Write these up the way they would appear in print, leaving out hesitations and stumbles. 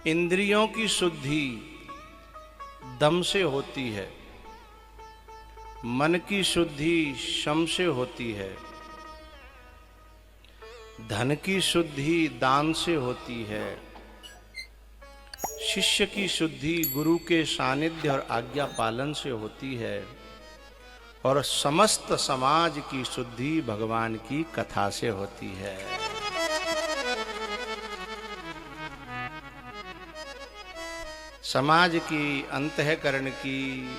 इंद्रियों की शुद्धि दम से होती है, मन की शुद्धि शम से होती है, धन की शुद्धि दान से होती है, शिष्य की शुद्धि गुरु के सानिध्य और आज्ञा पालन से होती है, और समस्त समाज की शुद्धि भगवान की कथा से होती है। समाज की, अंतःकरण की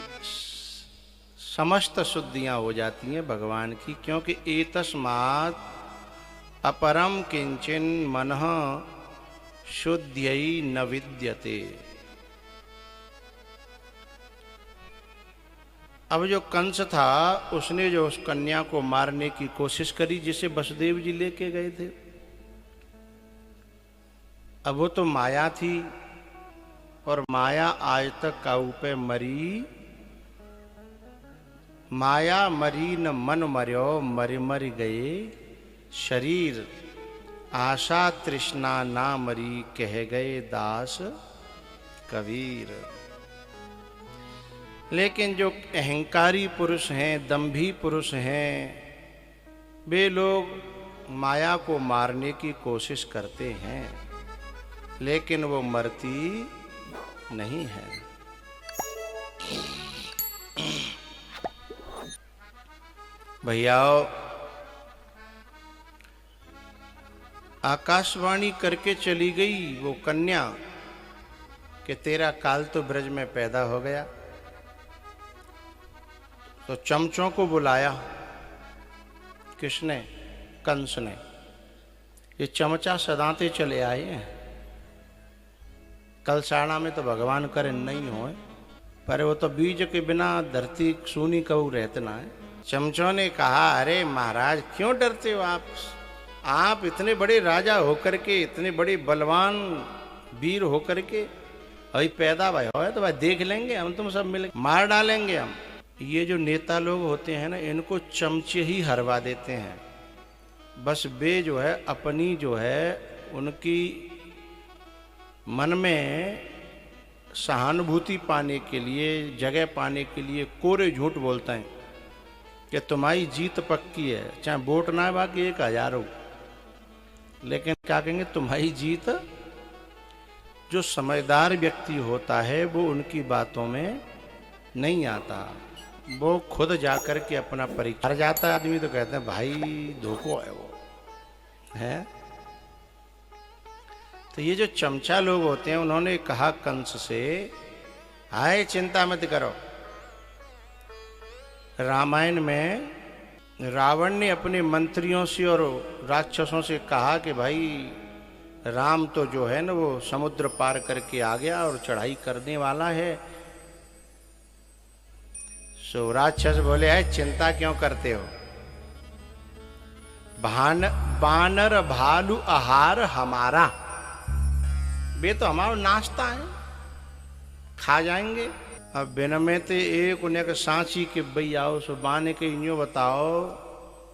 समस्त शुद्धियां हो जाती हैं भगवान की, क्योंकि एतस्मात् अपरम किंचन मनः शुद्ध्यै न विद्यते। अब जो कंस था उसने जो उस कन्या को मारने की कोशिश करी जिसे वसुदेव जी लेके गए थे। अब वो तो माया थी और माया आज तक काऊ पे मरी, माया मरी न मन मर्यो, मरि मरि गए शरीर, आशा तृष्णा ना मरी, कह गए दास कबीर। लेकिन जो अहंकारी पुरुष हैं, दंभी पुरुष हैं, वे लोग माया को मारने की कोशिश करते हैं, लेकिन वो मरती नहीं है। भैयाओ, आकाशवाणी करके चली गई वो कन्या कि तेरा काल तो ब्रज में पैदा हो गया। तो चमचों को बुलाया। किसने? कंस ने। ये चमचा सदाते चले आए हैं। कलसाड़ा में तो भगवान करे नहीं हो, पर वो तो बीज के बिना धरती सूनी कऊ रहते ना है। चमचों ने कहा, अरे महाराज क्यों डरते हो आप इतने बड़े राजा होकर के, इतने बड़े बलवान वीर होकर के अभी पैदा भाई हो तो भाई देख लेंगे हम, तुम सब मिल मार डालेंगे हम। ये जो नेता लोग होते हैं ना, इनको चमचे ही हरवा देते हैं। बस वे जो है अपनी जो है उनकी मन में सहानुभूति पाने के लिए, जगह पाने के लिए कोरे झूठ बोलते हैं कि तुम्हारी जीत पक्की है, चाहे वोट ना है बाकी 1000 हो, लेकिन क्या कहेंगे तुम्हारी जीत। जो समझदार व्यक्ति होता है वो उनकी बातों में नहीं आता, वो खुद जाकर के अपना परीक्षा कर जाता है। आदमी तो कहते हैं भाई धोखो है वो है। तो ये जो चमचा लोग होते हैं उन्होंने कहा कंस से, हाय चिंता मत करो। रामायण में रावण ने अपने मंत्रियों से और राक्षसों से कहा कि भाई राम तो जो है ना वो समुद्र पार करके आ गया और चढ़ाई करने वाला है। सो राक्षस बोले, है चिंता क्यों करते हो, बानर भालू आहार हमारा, वे तो हमारा नाश्ता है, खा जाएंगे। अब बिना में ते एक उन्हें के सांची के भई आओ, सो बाने के यूं बताओ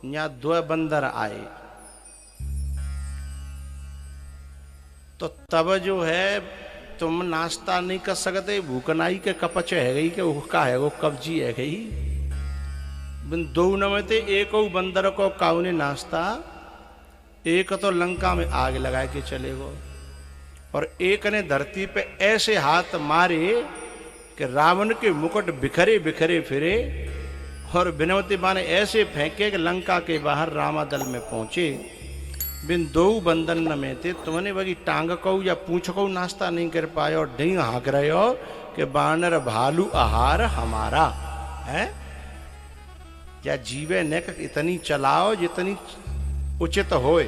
यहाँ 2 बंदर आए तो तब जो है तुम नाश्ता नहीं कर सकते, भूखनाई के कपच है गई के उसका है वो कब्जी है गई। 2 में ते एक बंदर को काऊ ने नाश्ता, एक तो लंका में आग लगा के चले गो, और एक ने धरती पे ऐसे हाथ मारे कि रावण के मुकुट बिखरे बिखरे फिरे, और बिनवती बा ने ऐसे फेंके कि लंका के बाहर रामादल में पहुंचे। बिन 2 बंदन में थे, तुमने बगी टांग को या पूछ को नाश्ता नहीं कर पाए और ढी हाँक रहे हो कि बानर भालू आहार हमारा है। या जीवे ने इतनी चलाओ जितनी उचित होए,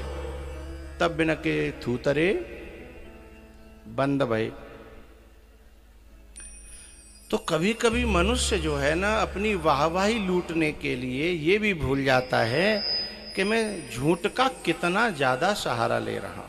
तब बिन के थूतरे बंद भय। तो कभी कभी मनुष्य जो है ना अपनी वाहवाही लूटने के लिए ये भी भूल जाता है कि मैं झूठ का कितना ज्यादा सहारा ले रहा हूं।